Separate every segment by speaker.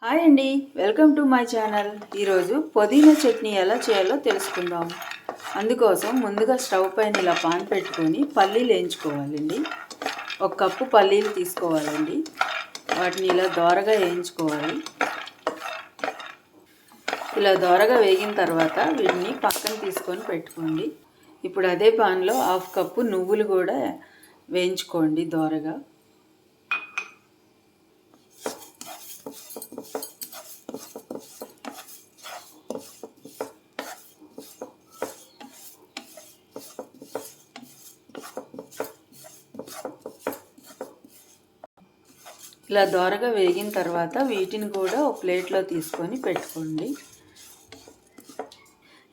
Speaker 1: Hi అండి, welcome to my channel. ఈరోజు పుదీనా చట్నీ ఎలా చేయాలో తెలుసుకుందాం. అందుకోసం ముందుగా స్టవ్ పైన ఇలా పాన్ పెట్టుకొని పల్లీలు వేయించుకోవాలండి. 1 కప్పు పల్లీలు తీసుకోవాలండి. వాటిని ఇలా దోరగా వేయించుకోవాలి. ఇలా దోరగా వేగిన తర్వాత వీటిని పక్కన తీసుకొని పెట్టుకోండి. ఇప్పుడు అదే పాన్లో 1/2 కప్పు నువ్వులు కూడా వేయించుకోండి దోరగా. ఇలా దోరగా వేగిన తర్వాత వీటిని కూడా ఒక ప్లేట్లో తీసుకొని పెట్టుకోండి.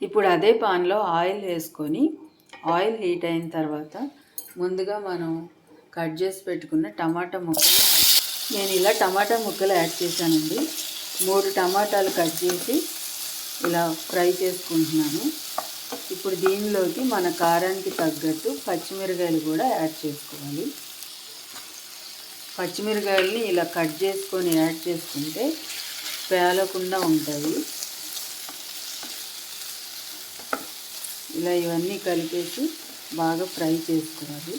Speaker 1: ఇప్పుడు అదే పాన్లో ఆయిల్ వేసుకొని ఆయిల్ హీట్ అయిన తర్వాత ముందుగా మనం కట్ చేసి పెట్టుకున్న టమాటా ముక్కలు నేను ఇలా టమాటా ముక్కలు యాడ్ చేశానండి. 3 టమాటాలు కట్ చేసి ఇలా ఫ్రై చేసుకుంటున్నాను. ఇప్పుడు దీనిలోకి మన కారానికి తగ్గట్టు పచ్చిమిరకాయలు కూడా యాడ్ చేసుకోవాలి. పచ్చిమిరకాయలని ఇలా కట్ చేసుకొని యాడ్ చేసుకుంటే పేలకుండా ఉంటాయి. ఇలా ఇవన్నీ కలిపేసి బాగా ఫ్రై చేసుకోవాలి.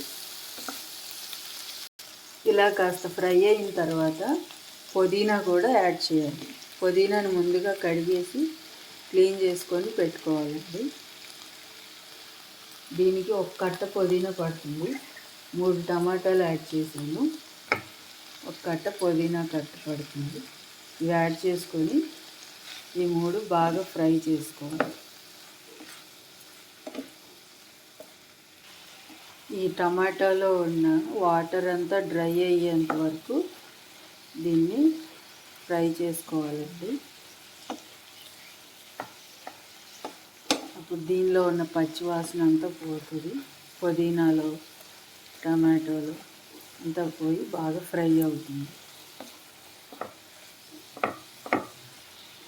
Speaker 1: ఇలా కాస్త ఫ్రై అయిన తర్వాత పుదీనా కూడా యాడ్ చేయాలి. పుదీనాను ముందుగా కడిగేసి క్లీన్ చేసుకొని పెట్టుకోవాలండి. దీనికి 1 కట్ట పుదీనా పడుతుంది. 3 టమాటాలు యాడ్ చేసాను. 1 కట్ట పుదీనా కట్ట పడుతుంది. ఇవి యాడ్ చేసుకొని ఈ 3 బాగా ఫ్రై చేసుకోవాలి. ఈ టమాటాలో ఉన్న వాటర్ అంతా డ్రై అయ్యేంత వరకు దీన్ని ఫ్రై చేసుకోవాలండి. అప్పుడు దీనిలో ఉన్న పచ్చివాసన అంతా పోతుంది. పుదీనాలో టమాటోలో అంతా పోయి బాగా ఫ్రై అవుతుంది.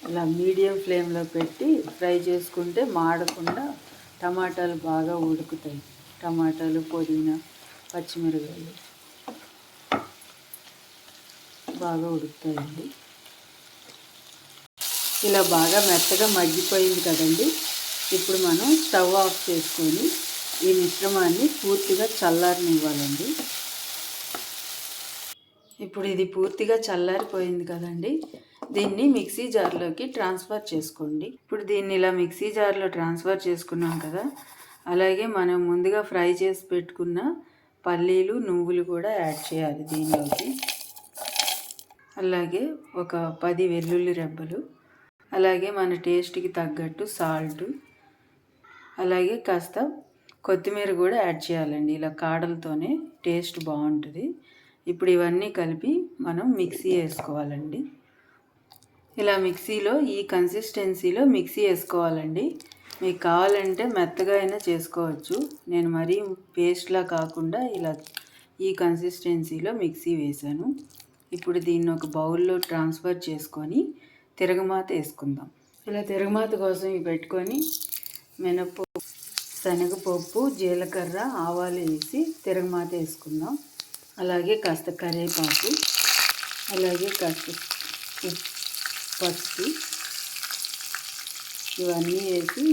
Speaker 1: ఇలా మీడియం ఫ్లేమ్లో పెట్టి ఫ్రై చేసుకుంటే మాడకుండా టమాటాలు బాగా ఉడుకుతాయి. టమాటాలు, పుదీనా, పచ్చిమిరపకాయలు బాగా ఉడుకుతాయండి. ఇలా బాగా మెత్తగా మగ్గిపోయింది కదండి. ఇప్పుడు మనం స్టవ్ ఆఫ్ చేసుకొని ఈ మిశ్రమాన్ని పూర్తిగా చల్లారనివ్వాలండి. ఇప్పుడు ఇది పూర్తిగా చల్లారిపోయింది కదండి. దీన్ని మిక్సీ జార్లోకి ట్రాన్స్ఫర్ చేసుకోండి. ఇప్పుడు దీన్ని ఇలా మిక్సీ జార్లో ట్రాన్స్ఫర్ చేసుకున్నాం కదా. అలాగే మనం ముందుగా ఫ్రై చేసి పెట్టుకున్న పల్లీలు, నువ్వులు కూడా యాడ్ చేయాలి దీనిలోకి. అలాగే ఒక 10 వెల్లుల్లి రెబ్బలు, అలాగే మన టేస్ట్కి తగ్గట్టు సాల్ట్, అలాగే కాస్త కొత్తిమీర కూడా యాడ్ చేయాలండి. ఇలా కాడలతోనే టేస్ట్ బాగుంటుంది. ఇప్పుడు ఇవన్నీ కలిపి మనం మిక్సీ వేసుకోవాలండి. ఇలా మిక్సీలో ఈ కన్సిస్టెన్సీలో మిక్సీ వేసుకోవాలండి. మీకు కావాలంటే మెత్తగా అయినా చేసుకోవచ్చు. నేను మరీ పేస్ట్లా కాకుండా ఇలా ఈ కన్సిస్టెన్సీలో మిక్సీ వేసాను. ఇప్పుడు దీన్ని ఒక బౌల్లో ట్రాన్స్ఫర్ చేసుకొని తిరగమాత వేసుకుందాం. ఇలా తిరగమాత కోసం ఇవి పెట్టుకొని మినపప్పు, శనగపప్పు, జీలకర్ర, ఆవాలు వేసి తిరగమాత వేసుకుందాం. అలాగే కాస్త కరివేపాకు, అలాగే కాస్త పసుపు ఇవన్నీ వేసి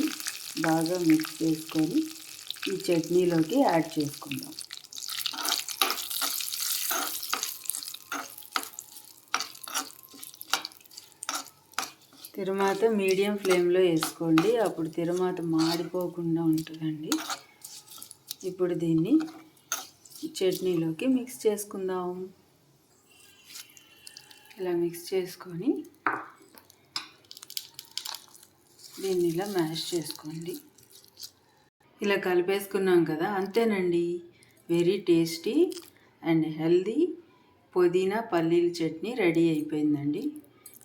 Speaker 1: బాగా మిక్స్ చేసుకొని ఈ చట్నీలోకి యాడ్ చేసుకుందాం. తిరమాత మీడియం ఫ్లేమ్లో వేసుకోండి. అప్పుడు తిరమాత మాడిపోకుండా ఉంటుందండి. ఇప్పుడు దీన్ని చట్నీలోకి మిక్స్ చేసుకుందాం. ఇలా మిక్స్ చేసుకొని దీన్ని ఇలా మ్యాష్ చేసుకోండి. ఇలా కలిపేసుకున్నాం కదా, అంతేనండి. వెరీ టేస్టీ అండ్ హెల్దీ పుదీనా పల్లీల చట్నీ రెడీ అయిపోయిందండి.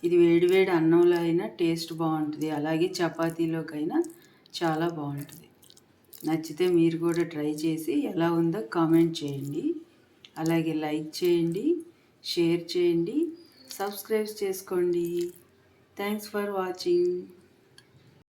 Speaker 1: ఇది వేడివేడి అన్నంలో అయినా టేస్ట్ బాగుంటుంది. అలాగే చపాతీలోకైనా చాలా బాగుంటుంది. నచ్చితే మీరు కూడా ట్రై చేసి ఎలా ఉందో కామెంట్ చేయండి. అలాగే లైక్ చేయండి, షేర్ చేయండి, సబ్స్క్రైబ్ చేసుకోండి. Thanks for watching.